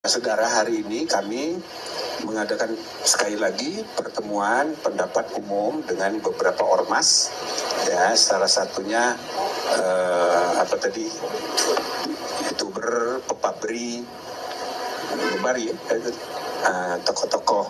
Saudara, hari ini kami mengadakan sekali lagi pertemuan pendapat umum dengan beberapa ormas, ya, salah satunya youtuber, pepabri, tokoh-tokoh.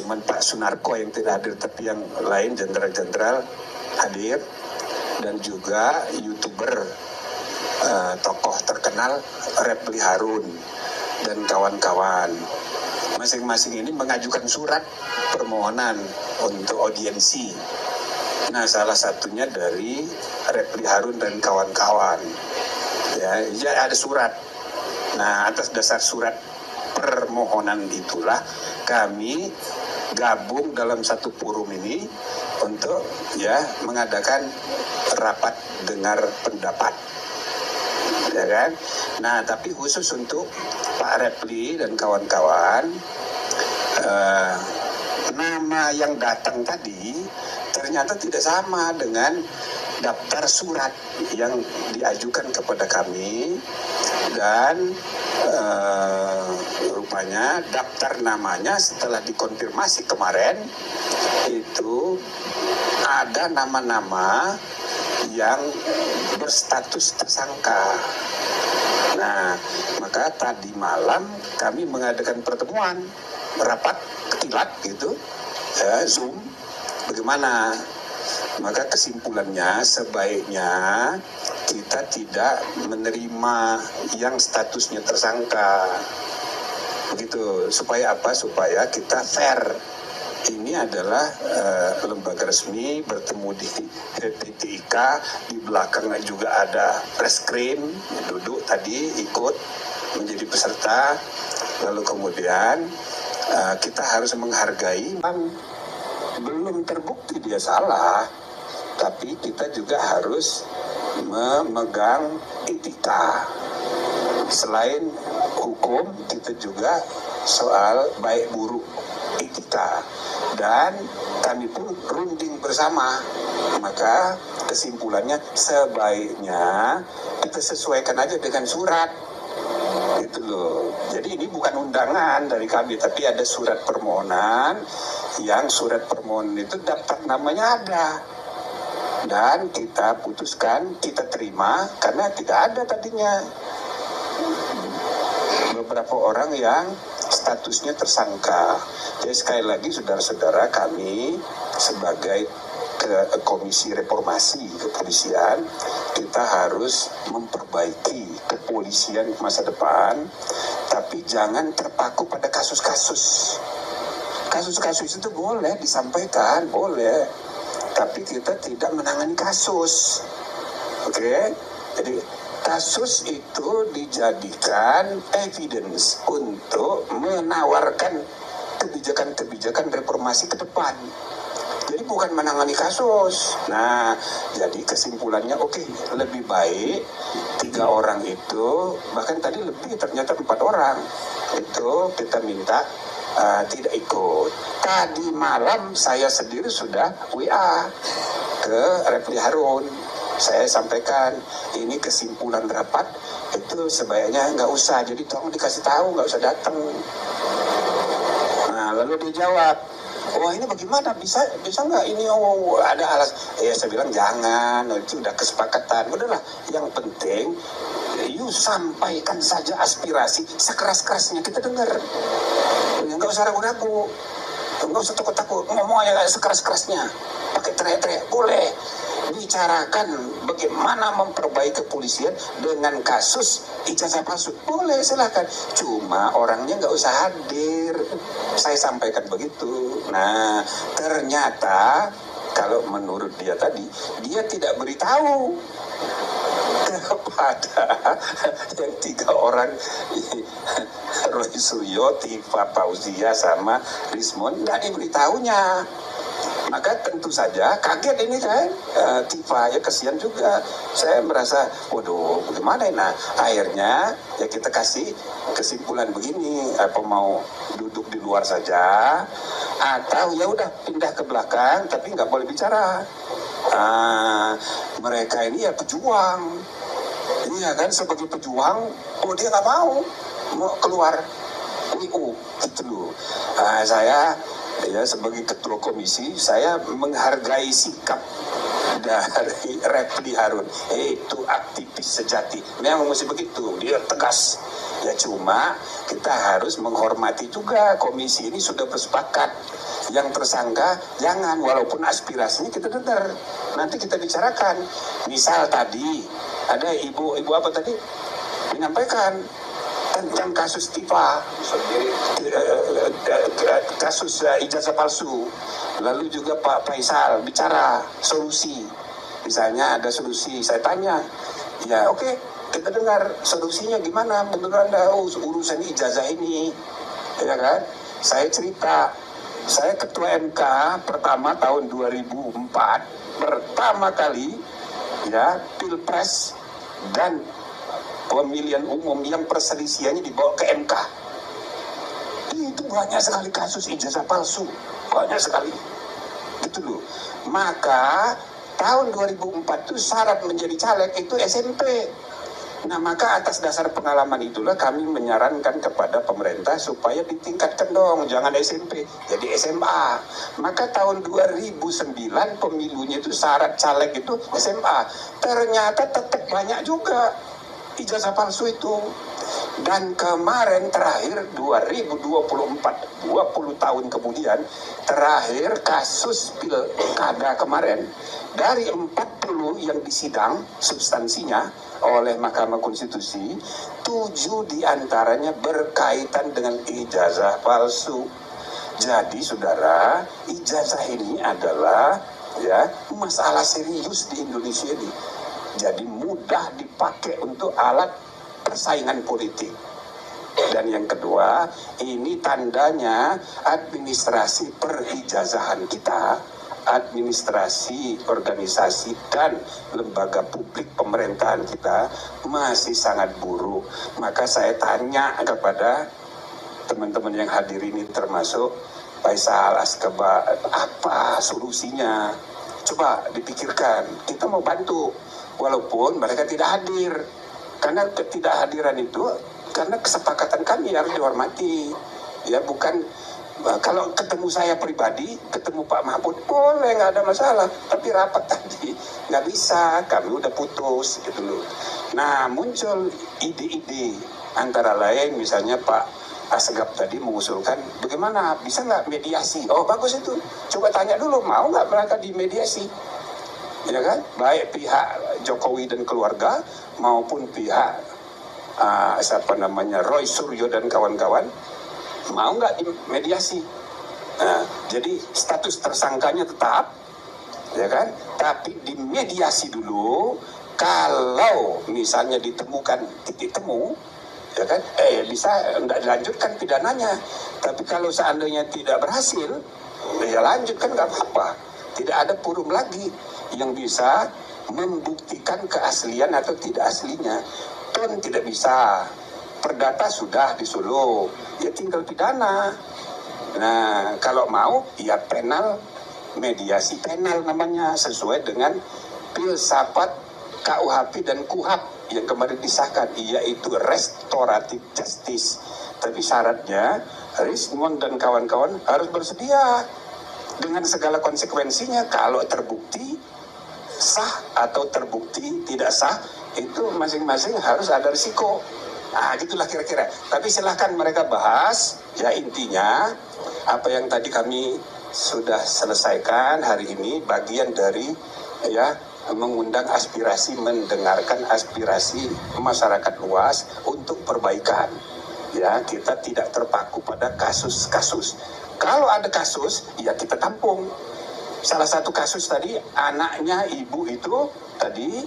Cuman Pak Sunarko yang tidak hadir, tapi yang lain jenderal-jenderal hadir, dan juga youtuber, tokoh terkenal Refli Harun dan kawan-kawan. Masing-masing ini mengajukan surat permohonan untuk audiensi. Nah, salah satunya dari Refli Harun dan kawan-kawan. Ya, ada surat. Nah, atas dasar surat permohonan itulah kami gabung dalam satu forum ini untuk mengadakan rapat dengar pendapat. Ya kan? Nah, tapi khusus untuk Pak Refli dan kawan-kawan, nama yang datang tadi ternyata tidak sama dengan daftar surat yang diajukan kepada kami, dan rupanya daftar namanya setelah dikonfirmasi kemarin itu ada nama-nama yang berstatus tersangka. Nah, maka tadi malam kami mengadakan pertemuan rapat kilat gitu, Zoom. Bagaimana? Maka kesimpulannya sebaiknya kita tidak menerima yang statusnya tersangka. Begitu. Supaya apa? Supaya kita fair. Ini adalah lembaga resmi, bertemu di TTIK, di belakangnya juga ada reskrim, duduk tadi ikut menjadi peserta. Lalu kemudian kita harus menghargai, belum terbukti dia salah, tapi kita juga harus memegang etika. Selain hukum, kita juga soal baik buruk etika, dan kami pun runding bersama. Maka kesimpulannya sebaiknya kita sesuaikan aja dengan surat itu loh. Jadi ini bukan undangan dari kami, tapi ada surat permohonan, yang surat permohonan itu daftar namanya ada, dan kita putuskan, kita terima karena tidak ada tadinya beberapa orang yang statusnya tersangka. Jadi sekali lagi saudara-saudara, kami sebagai Komisi Reformasi Kepolisian, kita harus memperbaiki kepolisian masa depan, tapi jangan terpaku pada kasus-kasus. Kasus-kasus itu boleh disampaikan, boleh, tapi kita tidak menangani kasus. Oke? Jadi kasus itu dijadikan evidence untuk menawarkan kebijakan-kebijakan reformasi ke depan. Jadi bukan menangani kasus. Nah, jadi kesimpulannya lebih baik 3 orang itu, bahkan tadi lebih, ternyata 4 orang itu kita minta tidak ikut. Tadi malam saya sendiri sudah WA ke Refli Harun. Saya sampaikan, ini kesimpulan rapat itu sebaiknya nggak usah, jadi tolong dikasih tahu, nggak usah datang. Nah, lalu dia jawab, wah ini bagaimana, bisa nggak ini, ada alas. Saya bilang jangan, itu udah kesepakatan. Udahlah, yang penting you sampaikan saja aspirasi sekeras-kerasnya, kita dengar. Nggak usah ragu-ragu, nggak usah takut-takut, ngomong aja sekeras-kerasnya, pakai teriak-teriak, boleh. Bicarakan bagaimana memperbaiki kepolisian dengan kasus ijazah palsu, boleh, silahkan. Cuma orangnya nggak usah hadir, saya sampaikan begitu. Nah, ternyata kalau menurut dia tadi, dia tidak beritahu kepada yang 3 orang, Roy Suryo, Tifa Fauzia, sama Rismon, nggak diberitahunya. Maka tentu saja kaget ini kan, Tifa, ya kasihan juga. Saya merasa, waduh, bagaimana ini? Nah, akhirnya ya kita kasih kesimpulan begini, apa mau duduk di luar saja, atau ya udah pindah ke belakang, tapi nggak boleh bicara. Mereka ini ya pejuang, iya kan, sebagai pejuang, dia nggak mau keluar. gitu loh. Saya ya sebagai ketua komisi, saya menghargai sikap dari Refli Harun. Itu aktivis sejati. Memang mesti begitu, dia tegas. Ya cuma kita harus menghormati juga, komisi ini sudah bersepakat. Yang tersangka jangan, walaupun aspirasinya kita dengar, nanti kita bicarakan. Misal tadi ada ibu apa tadi menyampaikan tentang kasus TIFA, kasus ijazah palsu. Lalu juga Pak Faisal bicara solusi. Misalnya ada solusi, saya tanya, ya oke, kita dengar solusinya gimana menurut Anda urusan ijazah ini, ya kan? Saya cerita, saya ketua MK pertama tahun 2004, pertama kali ya Pilpres dan pemilihan umum yang perselisihannya dibawa ke MK. Itu banyak sekali kasus ijazah palsu, banyak sekali. Gitu loh. Maka tahun 2004 itu syarat menjadi caleg itu SMP. Nah maka atas dasar pengalaman itulah kami menyarankan kepada pemerintah supaya ditingkatkan dong, jangan SMP, jadi SMA. Maka tahun 2009 pemilunya itu syarat caleg itu SMA. Ternyata tetap banyak juga ijazah palsu itu. Dan kemarin terakhir 2024, 20 tahun kemudian, terakhir kasus pilkada kemarin, dari 40 yang disidang substansinya oleh Mahkamah Konstitusi, 7 diantaranya berkaitan dengan ijazah palsu. Jadi saudara, ijazah ini adalah ya masalah serius di Indonesia ini. Jadi mudah dipakai untuk alat persaingan politik. Dan yang kedua, ini tandanya administrasi perijazahan kita, administrasi organisasi dan lembaga publik pemerintahan kita masih sangat buruk. Maka saya tanya kepada teman-teman yang hadir ini termasuk Faisal Askaba, apa solusinya? Coba dipikirkan, kita mau bantu walaupun mereka tidak hadir. Karena ketidakhadiran itu karena kesepakatan kami harus dihormati. Ya bukan kalau ketemu saya pribadi, ketemu Pak Mahfud boleh, nggak ada masalah. Tapi rapat tadi nggak bisa, kami udah putus gitu loh. Nah muncul ide-ide antara lain misalnya Pak Asegaf tadi mengusulkan bagaimana bisa nggak mediasi. Oh bagus itu, coba tanya dulu mau nggak mereka dimediasi. Ya kan, baik pihak Jokowi dan keluarga maupun pihak Roy Suryo dan kawan-kawan mau nggak dimediasi. Nah, jadi status tersangkanya tetap, ya kan, tapi dimediasi dulu. Kalau misalnya ditemukan titik temu, ya kan, bisa nggak dilanjutkan pidananya. Tapi kalau seandainya tidak berhasil, ya lanjutkan nggak apa-apa. Tidak ada forum lagi yang bisa membuktikan keaslian atau tidak aslinya. Pun tidak bisa. Perdata sudah di Solo, ya tinggal pidana. Nah, kalau mau, ya penal, mediasi penal namanya, sesuai dengan filsafat KUHP dan KUHAP yang kemarin disahkan, yaitu restoratif justice. Tapi syaratnya, Rismon dan kawan-kawan harus bersedia dengan segala konsekuensinya. Kalau terbukti sah atau terbukti tidak sah, itu masing-masing harus ada risiko. Nah gitulah kira-kira. Tapi silahkan mereka bahas. Ya intinya apa yang tadi kami sudah selesaikan hari ini, bagian dari ya mengundang aspirasi, mendengarkan aspirasi masyarakat luas untuk perbaikan. Ya kita tidak terpaku pada kasus-kasus. Kalau ada kasus, ya kita tampung. Salah satu kasus tadi, anaknya ibu itu tadi,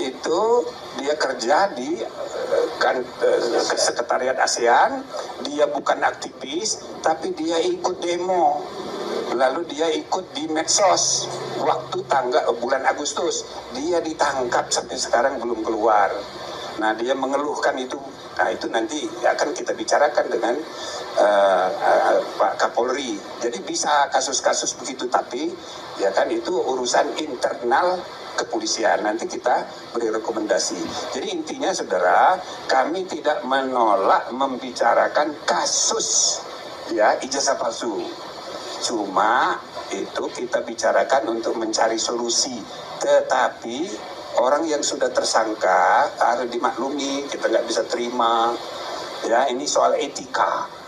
itu dia kerja di sekretariat ASEAN, dia bukan aktivis, tapi dia ikut demo. Lalu dia ikut di medsos, waktu bulan Agustus, dia ditangkap sampai sekarang belum keluar. Nah dia mengeluhkan itu. Nah itu nanti akan kita bicarakan dengan Pak Kapolri. Jadi bisa kasus-kasus begitu, tapi ya kan itu urusan internal kepolisian. Nanti kita beri rekomendasi. Jadi intinya saudara, kami tidak menolak membicarakan kasus ya ijazah palsu. Cuma itu kita bicarakan untuk mencari solusi. Tetapi orang yang sudah tersangka harus dimaklumi, kita nggak bisa terima. Ya, ini soal etika.